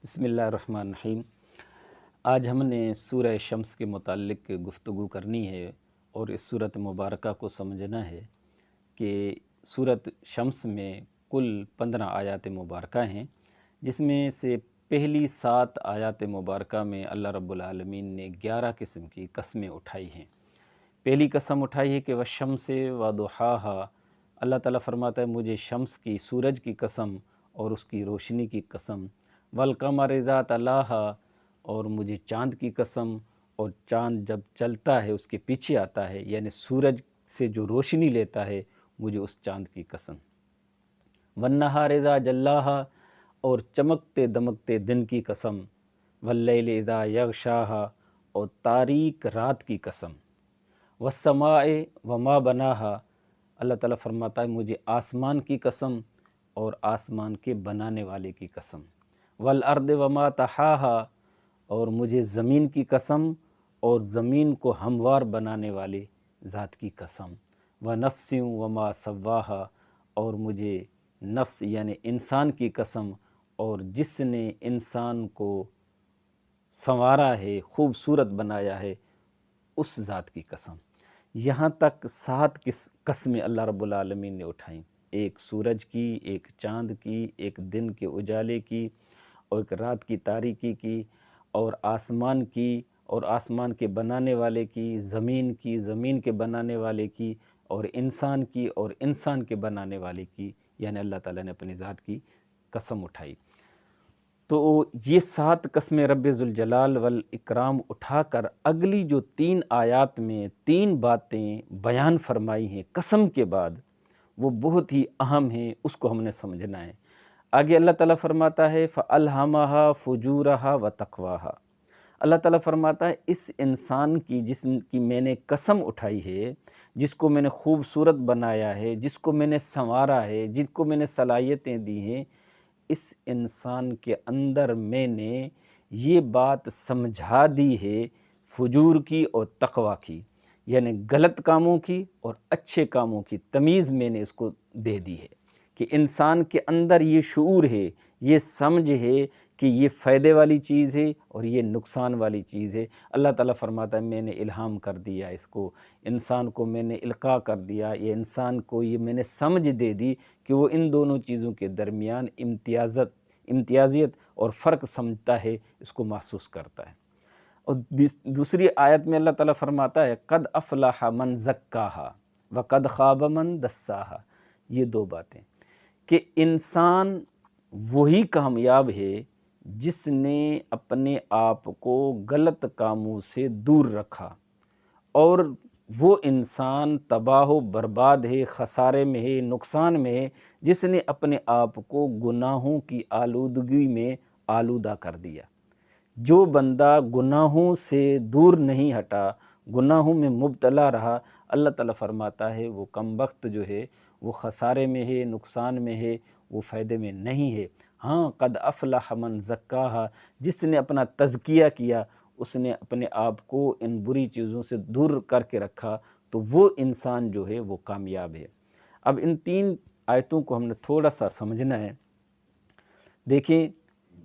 بسم اللہ الرحمن الرحیم۔ آج ہم نے سورہ شمس کے متعلق گفتگو کرنی ہے اور اس صورت مبارکہ کو سمجھنا ہے کہ سورت شمس میں کل 15 آیات مبارکہ ہیں، جس میں سے پہلی 7 آیات مبارکہ میں اللہ رب العالمین نے 11 قسم کی قسمیں اٹھائی ہیں۔ پہلی قسم اٹھائی ہے کہ والشمس وضحاہا، اللہ تعالیٰ فرماتا ہے مجھے شمس کی، سورج کی قسم اور اس کی روشنی کی قسم، والقمر اذا تلاہا، اور مجھے چاند کی قسم، اور چاند جب چلتا ہے اس کے پیچھے آتا ہے، یعنی سورج سے جو روشنی لیتا ہے، مجھے اس چاند کی قسم، والنہار اذا جلاہا، اور چمکتے دمکتے دن کی قسم، واللیل اذا یغشاہا، اور تاریک رات کی قسم، والسماء وما بناہا، اللہ تعالیٰ فرماتا ہے مجھے آسمان کی قسم اور آسمان کے بنانے والے کی قسم، والارض وما طحاہا، اور مجھے زمین کی قسم اور زمین کو ہموار بنانے والے ذات کی قسم، ونفس وما سواہا، اور مجھے نفس یعنی انسان کی قسم اور جس نے انسان کو سنوارا ہے، خوبصورت بنایا ہے، اس ذات کی قسم۔ یہاں تک 7 قسمیں اللہ رب العالمین نے اٹھائیں، ایک سورج کی، ایک چاند کی، ایک دن کے اجالے کی، اور ایک رات کی تاریکی کی، اور آسمان کی اور آسمان کے بنانے والے کی، زمین کی، زمین کے بنانے والے کی، اور انسان کی اور انسان کے بنانے والے کی، یعنی اللہ تعالیٰ نے اپنی ذات کی قسم اٹھائی۔ تو یہ 7 قسمیں رب ذوالجلال والاکرام اٹھا کر اگلی جو 3 آیات میں 3 باتیں بیان فرمائی ہیں قسم کے بعد، وہ بہت ہی اہم ہیں، اس کو ہم نے سمجھنا ہے۔ آگے اللہ تعالیٰ فرماتا ہے فَأَلْهَمَهَا فُجُورَهَا وَتَقْوَاهَا، اللہ تعالیٰ فرماتا ہے اس انسان کی جس کی میں نے قسم اٹھائی ہے، جس کو میں نے خوبصورت بنایا ہے، جس کو میں نے سنوارا ہے، جس کو میں نے صلاحیتیں دی ہیں، اس انسان کے اندر میں نے یہ بات سمجھا دی ہے فجور کی اور تقوی کی، یعنی غلط کاموں کی اور اچھے کاموں کی تمیز میں نے اس کو دے دی ہے، کہ انسان کے اندر یہ شعور ہے، یہ سمجھ ہے کہ یہ فائدے والی چیز ہے اور یہ نقصان والی چیز ہے۔ اللہ تعالیٰ فرماتا ہے میں نے الہام کر دیا اس کو، انسان کو میں نے القاء کر دیا، یہ انسان کو یہ میں نے سمجھ دے دی کہ وہ ان دونوں چیزوں کے درمیان امتیازیت اور فرق سمجھتا ہے، اس کو محسوس کرتا ہے۔ اور دوسری آیت میں اللہ تعالیٰ فرماتا ہے قد افلح من زکاہا وقد خاب من دساہا، یہ 2 باتیں، کہ انسان وہی کامیاب ہے جس نے اپنے آپ کو غلط کاموں سے دور رکھا، اور وہ انسان تباہ و برباد ہے، خسارے میں ہے، نقصان میں ہے، جس نے اپنے آپ کو گناہوں کی آلودگی میں آلودہ کر دیا۔ جو بندہ گناہوں سے دور نہیں ہٹا، گناہوں میں مبتلا رہا، اللہ تعالیٰ فرماتا ہے وہ کم بخت جو ہے وہ خسارے میں ہے، نقصان میں ہے، وہ فائدے میں نہیں ہے۔ ہاں قد افلح من زکاہا، جس نے اپنا تزکیہ کیا، اس نے اپنے آپ کو ان بری چیزوں سے دور کر کے رکھا، تو وہ انسان جو ہے وہ کامیاب ہے۔ اب ان 3 آیتوں کو ہم نے تھوڑا سا سمجھنا ہے۔ دیکھیں،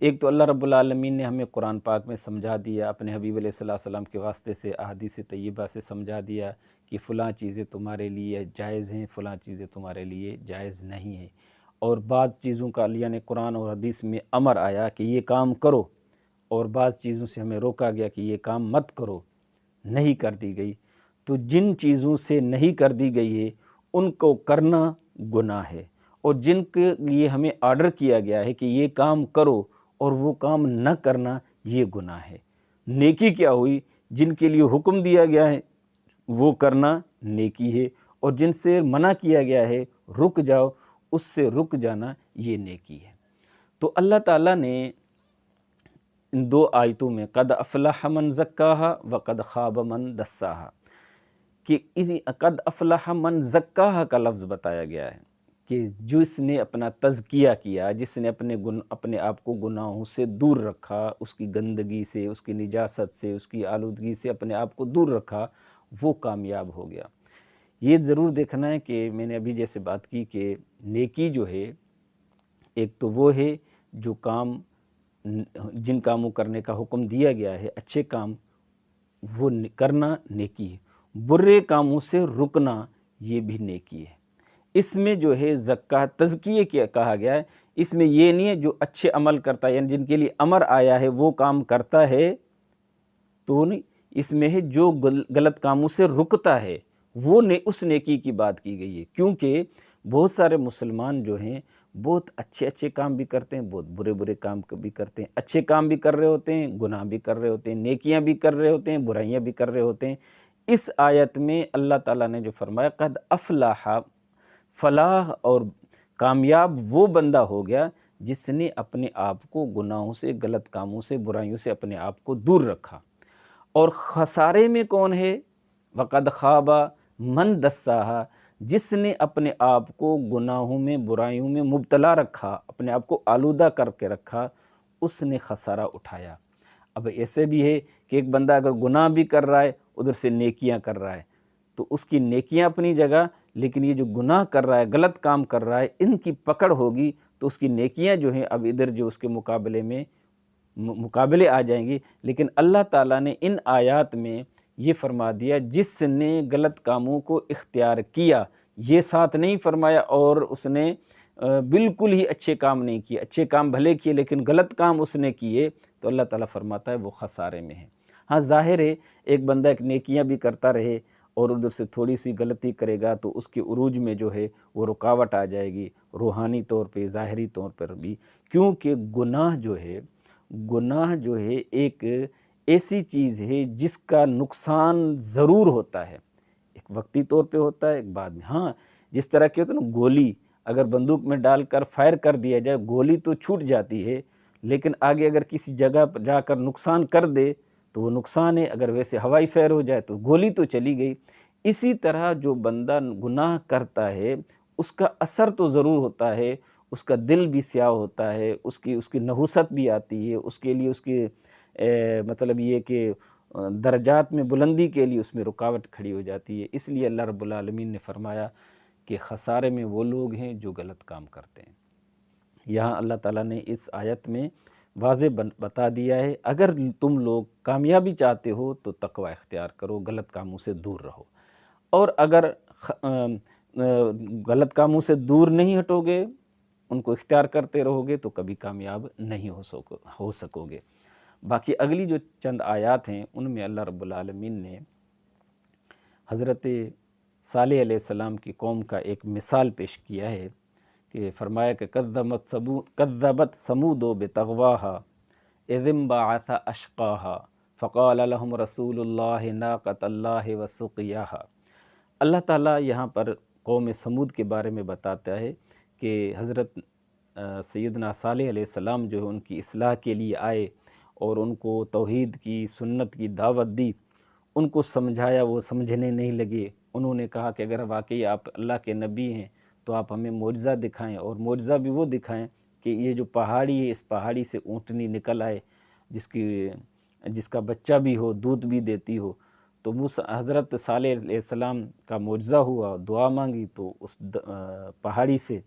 ایک تو اللہ رب العالمین نے ہمیں قرآن پاک میں سمجھا دیا، اپنے حبیب علیہ السلام کے واسطے سے احادیث طیبہ سے سمجھا دیا کہ فلاں چیزیں تمہارے لیے جائز ہیں، فلاں چیزیں تمہارے لیے جائز نہیں ہیں، اور بعض چیزوں کا یعنی قرآن اور حدیث میں امر آیا کہ یہ کام کرو، اور بعض چیزوں سے ہمیں روکا گیا کہ یہ کام مت کرو، نہیں کر دی گئی۔ تو جن چیزوں سے نہیں کر دی گئی ہے ان کو کرنا گناہ ہے، اور جن کے لیے ہمیں آرڈر کیا گیا ہے کہ یہ کام کرو اور وہ کام نہ کرنا، یہ گناہ ہے۔ نیکی کیا ہوئی؟ جن کے لیے حکم دیا گیا ہے وہ کرنا نیکی ہے، اور جن سے منع کیا گیا ہے رک جاؤ، اس سے رک جانا یہ نیکی ہے۔ تو اللہ تعالیٰ نے ان 2 آیتوں میں قد افلح من زکاہا وقد خاب من دساہا، کہ قد افلح من زکاہا کا لفظ بتایا گیا ہے کہ جس نے اپنا تزکیہ کیا، جس نے اپنے آپ کو گناہوں سے دور رکھا، اس کی گندگی سے، اس کی نجاست سے، اس کی آلودگی سے اپنے آپ کو دور رکھا، وہ کامیاب ہو گیا۔ یہ ضرور دیکھنا ہے کہ میں نے ابھی جیسے بات کی کہ نیکی جو ہے، ایک تو وہ ہے جو کام جن کاموں کرنے کا حکم دیا گیا ہے، اچھے کام وہ کرنا نیکی ہے، برے کاموں سے رکنا یہ بھی نیکی ہے۔ اس میں جو ہے زکوٰۃ تزکیے کیا کہا گیا ہے، اس میں یہ نہیں ہے جو اچھے عمل کرتا ہے، یعنی جن کے لیے امر آیا ہے وہ کام کرتا ہے تو نہیں، اس میں ہے جو غلط کاموں سے رکتا ہے وہ اس نیکی کی بات کی گئی ہے، کیونکہ بہت سارے مسلمان جو ہیں بہت اچھے اچھے کام بھی کرتے ہیں، بہت برے برے کام بھی کرتے ہیں، اچھے کام بھی کر رہے ہوتے ہیں، گناہ بھی کر رہے ہوتے ہیں، نیکیاں بھی کر رہے ہوتے ہیں، برائیاں بھی کر رہے ہوتے ہیں۔ اس آیت میں اللہ تعالیٰ نے جو فرمایا قد افلح، فلاح اور کامیاب وہ بندہ ہو گیا جس نے اپنے آپ کو گناہوں سے، غلط کاموں سے، برائیوں سے اپنے آپ کو دور رکھا۔ اور خسارے میں کون ہے؟ وقد خاب من دساہا، جس نے اپنے آپ کو گناہوں میں، برائیوں میں مبتلا رکھا، اپنے آپ کو آلودہ کر کے رکھا، اس نے خسارہ اٹھایا۔ اب ایسے بھی ہے کہ ایک بندہ اگر گناہ بھی کر رہا ہے ادھر سے نیکیاں کر رہا ہے تو اس کی نیکیاں اپنی جگہ، لیکن یہ جو گناہ کر رہا ہے، غلط کام کر رہا ہے، ان کی پکڑ ہوگی تو اس کی نیکیاں جو ہیں اب ادھر جو اس کے مقابلے میں مقابلے آ جائیں گی۔ لیکن اللہ تعالیٰ نے ان آیات میں یہ فرما دیا جس نے غلط کاموں کو اختیار کیا، یہ ساتھ نہیں فرمایا اور اس نے بالکل ہی اچھے کام نہیں کیے، اچھے کام بھلے کیے لیکن غلط کام اس نے کیے، تو اللہ تعالیٰ فرماتا ہے وہ خسارے میں ہے۔ ہاں ظاہر ہے ایک بندہ ایک نیکیاں بھی کرتا رہے اور ادھر سے تھوڑی سی غلطی کرے گا تو اس کے عروج میں جو ہے وہ رکاوٹ آ جائے گی، روحانی طور پہ، ظاہری طور پر بھی، کیونکہ گناہ جو ہے ایک ایسی چیز ہے جس کا نقصان ضرور ہوتا ہے، ایک وقتی طور پہ ہوتا ہے، ایک بعد میں۔ ہاں جس طرح کی ہوتا ہے نا گولی، اگر بندوق میں ڈال کر فائر کر دیا جائے گولی تو چھوٹ جاتی ہے، لیکن آگے اگر کسی جگہ پر جا کر نقصان کر دے تو وہ نقصان ہے، اگر ویسے ہوائی فائر ہو جائے تو گولی تو چلی گئی۔ اسی طرح جو بندہ گناہ کرتا ہے اس کا اثر تو ضرور ہوتا ہے، اس کا دل بھی سیاہ ہوتا ہے، اس کی نحوست بھی آتی ہے، اس کے لیے اس کے مطلب یہ کہ درجات میں بلندی کے لیے اس میں رکاوٹ کھڑی ہو جاتی ہے۔ اس لیے اللہ رب العالمین نے فرمایا کہ خسارے میں وہ لوگ ہیں جو غلط کام کرتے ہیں۔ یہاں اللہ تعالیٰ نے اس آیت میں واضح بتا دیا ہے اگر تم لوگ کامیابی چاہتے ہو تو تقوی اختیار کرو، غلط کاموں سے دور رہو، اور اگر غلط کاموں سے دور نہیں ہٹو گے، ان کو اختیار کرتے رہو گے تو کبھی کامیاب نہیں ہو سکو گے۔ باقی اگلی جو چند آیات ہیں ان میں اللہ رب العالمین نے حضرت صالح علیہ السلام کی قوم کا ایک مثال پیش کیا ہے کہ فرمایا کہ کذبت ثمود بطغواها اذ انبعث اشقاها فقال لهم رسول اللہ ناقۃ اللہ وسقیاها۔ اللہ تعالیٰ یہاں پر قوم سمود کے بارے میں بتاتا ہے کہ حضرت سیدنا صالح علیہ السلام جو ہے ان کی اصلاح کے لیے آئے اور ان کو توحید کی، سنت کی دعوت دی، ان کو سمجھایا، وہ سمجھنے نہیں لگے۔ انہوں نے کہا کہ اگر واقعی آپ اللہ کے نبی ہیں تو آپ ہمیں معجزہ دکھائیں، اور معجزہ بھی وہ دکھائیں کہ یہ جو پہاڑی ہے اس پہاڑی سے اونٹنی نکل آئے جس کا بچہ بھی ہو، دودھ بھی دیتی ہو۔ تو حضرت صالح علیہ السلام کا معجزہ ہوا، دعا مانگی تو اس پہاڑی سے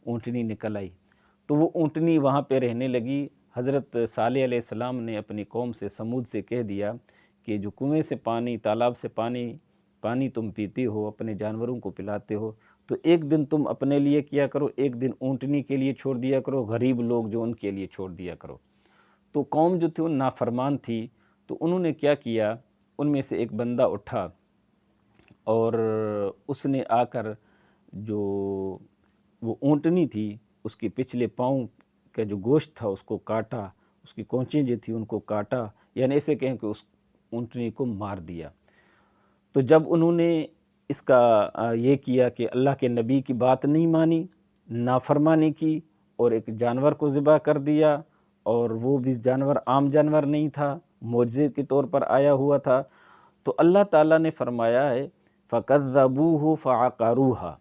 اونٹنی نکل آئی، تو وہ اونٹنی وہاں پہ رہنے لگی۔ حضرت صالح علیہ السلام نے اپنی قوم سے، سمود سے کہہ دیا کہ جو کنویں سے پانی، تالاب سے پانی تم پیتے ہو، اپنے جانوروں کو پلاتے ہو، تو ایک دن تم اپنے لیے کیا کرو، ایک دن اونٹنی کے لیے چھوڑ دیا کرو، غریب لوگ جو ان کے لیے چھوڑ دیا کرو۔ تو قوم جو تھی وہ نافرمان تھی، تو انہوں نے کیا کیا، ان میں سے ایک بندہ اٹھا اور اس نے آ کر جو وہ اونٹنی تھی اس کے پچھلے پاؤں کا جو گوشت تھا اس کو کاٹا، اس کی کونچیں جو تھی ان کو کاٹا، یعنی ایسے کہیں کہ اس اونٹنی کو مار دیا۔ تو جب انہوں نے اس کا یہ کیا کہ اللہ کے نبی کی بات نہیں مانی، نافرمانی کی اور ایک جانور کو ذبح کر دیا، اور وہ بھی جانور عام جانور نہیں تھا، معجزے کے طور پر آیا ہوا تھا، تو اللہ تعالیٰ نے فرمایا ہے فَكَذَّبُوهُ فَعَقَرُوهَا،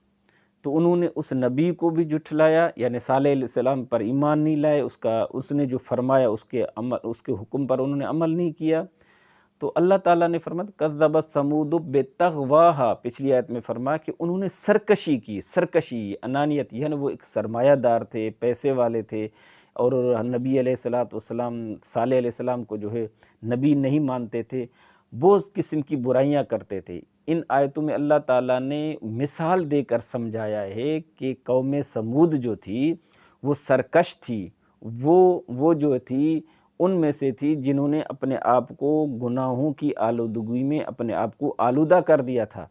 تو انہوں نے اس نبی کو بھی جھٹلایا، یعنی صالح علیہ السلام پر ایمان نہیں لائے، اس نے جو فرمایا اس کے حکم پر انہوں نے عمل نہیں کیا۔ تو اللہ تعالیٰ نے فرمایا کذبت ثمود بطغواہا، پچھلی آیت میں فرمایا کہ انہوں نے سرکشی کی، انانیت، یعنی وہ ایک سرمایہ دار تھے، پیسے والے تھے، اور نبی علیہ الصلوۃ والسلام صالح علیہ السلام کو جو ہے نبی نہیں مانتے تھے، بہت قسم کی برائیاں کرتے تھے۔ ان آیتوں میں اللہ تعالیٰ نے مثال دے کر سمجھایا ہے کہ قوم سمود جو تھی وہ سرکش تھی، وہ جو تھی ان میں سے تھی جنہوں نے اپنے آپ کو گناہوں کی آلودگی میں اپنے آپ کو آلودہ کر دیا تھا،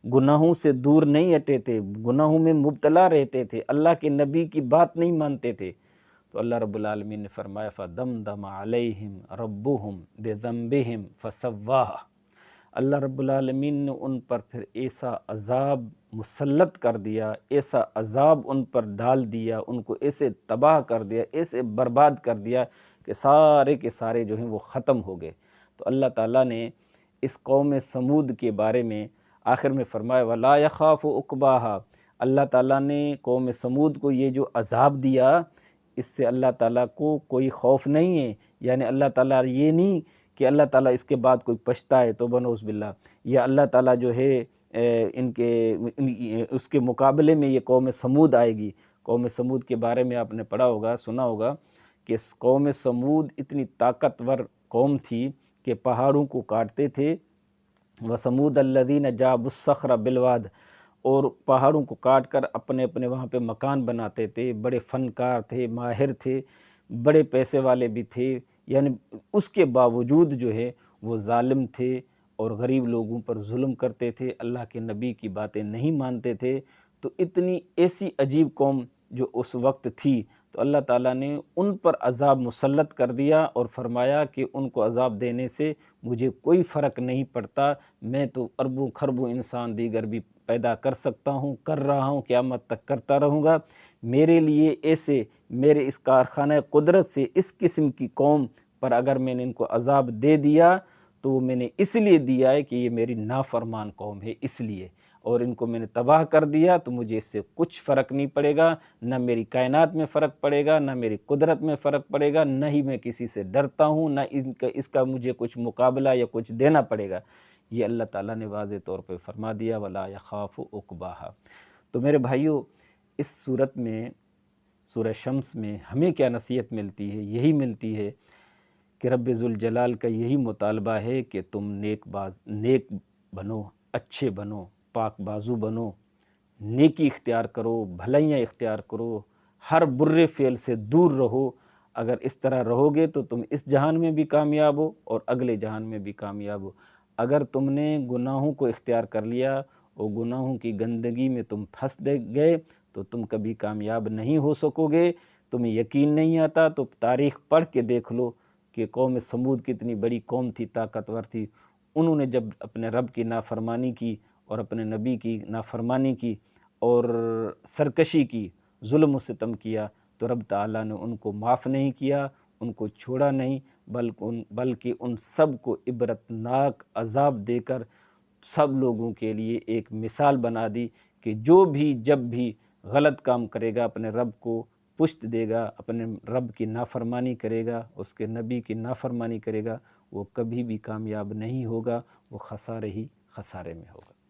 گناہوں سے دور نہیں ہٹے تھے، گناہوں میں مبتلا رہتے تھے، اللہ کے نبی کی بات نہیں مانتے تھے۔ تو اللہ رب العالمین نے فرمایا فَدَمْدَمَ عَلَيْهِمْ رَبُّهُمْ بِذَنبِهِمْ فَسَوَّاهَا، اللہ رب العالمین نے ان پر پھر ایسا عذاب مسلط کر دیا، ایسا عذاب ان پر ڈال دیا، ان کو ایسے تباہ کر دیا، ایسے برباد کر دیا کہ سارے کے سارے جو ہیں وہ ختم ہو گئے۔ تو اللہ تعالیٰ نے اس قوم سمود کے بارے میں آخر میں فرمایا وَلَا يَخَافُ عُقْبَاهَا، اللہ تعالیٰ نے قوم سمود کو یہ جو عذاب دیا اس سے اللہ تعالیٰ کو کوئی خوف نہیں ہے، یعنی اللہ تعالیٰ یہ نہیں کہ اللہ تعالیٰ اس کے بعد کوئی پچھتائے توبہ نعوذ باللہ، یا اللہ تعالیٰ جو ہے اس کے مقابلے میں یہ قوم سمود آئے گی۔ قوم سمود کے بارے میں آپ نے پڑھا ہوگا، سنا ہوگا کہ قوم سمود اتنی طاقتور قوم تھی کہ پہاڑوں کو کاٹتے تھے، وَثَمُودَ الَّذِينَ جَابُوا الصَّخْرَ بِالْوَادِ، اور پہاڑوں کو کاٹ کر اپنے وہاں پہ مکان بناتے تھے، بڑے فنکار تھے، ماہر تھے، بڑے پیسے والے بھی تھے، یعنی اس کے باوجود جو ہے وہ ظالم تھے اور غریب لوگوں پر ظلم کرتے تھے، اللہ کے نبی کی باتیں نہیں مانتے تھے۔ تو اتنی ایسی عجیب قوم جو اس وقت تھی، تو اللہ تعالیٰ نے ان پر عذاب مسلط کر دیا اور فرمایا کہ ان کو عذاب دینے سے مجھے کوئی فرق نہیں پڑتا، میں تو اربوں خربوں انسان دیگر بھی پیدا کر سکتا ہوں، کر رہا ہوں، قیامت تک کرتا رہوں گا۔ میرے لیے ایسے میرے اس کارخانہ قدرت سے اس قسم کی قوم پر اگر میں نے ان کو عذاب دے دیا تو وہ میں نے اس لیے دیا ہے کہ یہ میری نافرمان قوم ہے، اس لیے، اور ان کو میں نے تباہ کر دیا تو مجھے اس سے کچھ فرق نہیں پڑے گا، نہ میری کائنات میں فرق پڑے گا، نہ میری قدرت میں فرق پڑے گا، نہ ہی میں کسی سے ڈرتا ہوں، نہ اس کا مجھے کچھ مقابلہ یا کچھ دینا پڑے گا۔ یہ اللہ تعالیٰ نے واضح طور پہ فرما دیا وَلَا يَخَافُ عُقْبَاهَا۔ تو میرے بھائیو، اس صورت میں سورہ شمس میں ہمیں کیا نصیحت ملتی ہے؟ یہی ملتی ہے کہ رب ذوالجلال کا یہی مطالبہ ہے کہ تم نیک بنو، اچھے بنو، پاک بازو بنو، نیکی اختیار کرو، بھلائیاں اختیار کرو، ہر برے فعل سے دور رہو۔ اگر اس طرح رہو گے تو تم اس جہان میں بھی کامیاب ہو اور اگلے جہان میں بھی کامیاب ہو۔ اگر تم نے گناہوں کو اختیار کر لیا اور گناہوں کی گندگی میں تم پھنس گئے تو تم کبھی کامیاب نہیں ہو سکو گے۔ تمہیں یقین نہیں آتا تو تاریخ پڑھ کے دیکھ لو کہ قوم سمود کتنی بڑی قوم تھی، طاقتور تھی۔ انہوں نے جب اپنے رب کی نافرمانی کی اور اپنے نبی کی نافرمانی کی اور سرکشی کی، ظلم و ستم کیا، تو رب تعالیٰ نے ان کو معاف نہیں کیا، ان کو چھوڑا نہیں، بلکہ ان سب کو عبرتناک عذاب دے کر سب لوگوں کے لیے ایک مثال بنا دی کہ جو بھی جب بھی غلط کام کرے گا، اپنے رب کو پشت دے گا، اپنے رب کی نافرمانی کرے گا، اس کے نبی کی نافرمانی کرے گا، وہ کبھی بھی کامیاب نہیں ہوگا، وہ خسارے ہی خسارے میں ہوگا۔